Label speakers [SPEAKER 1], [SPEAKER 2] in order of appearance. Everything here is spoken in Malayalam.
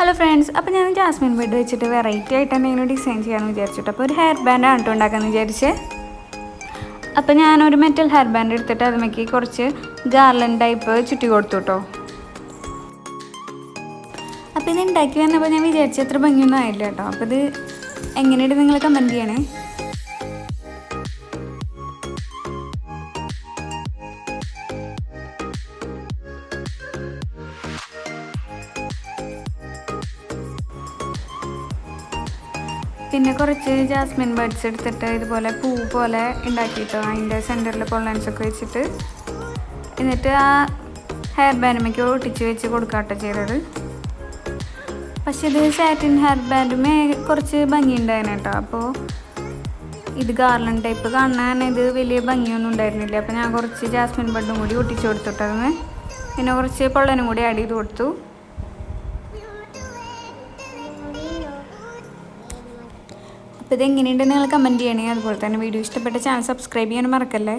[SPEAKER 1] ഹലോ ഫ്രണ്ട്സ്, അപ്പോൾ ഞാൻ ജാസ്മിൻ ബെഡ് വെച്ചിട്ട് വെറൈറ്റി ആയിട്ട് എന്തെങ്കിലും ഡിസൈൻ ചെയ്യാമെന്ന് വിചാരിച്ചിട്ട് അപ്പോൾ ഒരു ഹെയർ ബാൻഡാണ് കേട്ടോ ഉണ്ടാക്കാമെന്ന് വിചാരിച്ച്. അപ്പോൾ ഞാനൊരു മെറ്റൽ ഹെയർ ബാൻഡ് എടുത്തിട്ട് അതിലേക്ക് കുറച്ച് ഗാർലൻഡ് ടൈപ്പ് ചുറ്റി കൊടുത്തു കേട്ടോ. അപ്പോൾ ഇത് ഉണ്ടാക്കി വന്നപ്പോൾ ഞാൻ വിചാരിച്ച അത്ര ഭംഗിയൊന്നും ആയില്ല കേട്ടോ. അപ്പോൾ ഇത് എങ്ങനെയുണ്ട് നിങ്ങൾ കമൻറ്റ് ചെയ്യണേ. പിന്നെ കുറച്ച് ജാസ്മിൻ ബഡ്സ് എടുത്തിട്ട് ഇതുപോലെ പൂ പോലെ ഉണ്ടാക്കിയിട്ടോ അതിൻ്റെ സെൻറ്ററിൽ പൊള്ളൻസൊക്കെ വെച്ചിട്ട് എന്നിട്ട് ആ ഹെയർ ബാൻഡുമേക്ക് ഒട്ടിച്ച് വെച്ച് കൊടുക്കാട്ടോ ചെയ്തത്. പക്ഷെ ഇത് സാറ്റിൻ ഹെയർ ബാൻഡുമേ കുറച്ച് ഭംഗിയുണ്ടായിരുന്നു കേട്ടോ. അപ്പോൾ ഇത് ഗാർലൻഡ് ടൈപ്പ് കാണാൻ ഇത് വലിയ ഭംഗിയൊന്നും ഉണ്ടായിരുന്നില്ല. അപ്പോൾ ഞാൻ കുറച്ച് ജാസ്മിൻ ബഡും കൂടി ഒട്ടിച്ച് കൊടുത്തിട്ടതിന് പിന്നെ കുറച്ച് പൊള്ളനും കൂടി ആഡ് ചെയ്ത് കൊടുത്തു. അപ്പോൾ ഇതെങ്ങനെയുണ്ട് നിങ്ങൾ കമൻറ്റ് ചെയ്യണേ. അതുപോലെ തന്നെ വീഡിയോ ഇഷ്ടപ്പെട്ട ചാനൽ സബ്സ്ക്രൈബ് ചെയ്യാൻ മറക്കല്ലേ.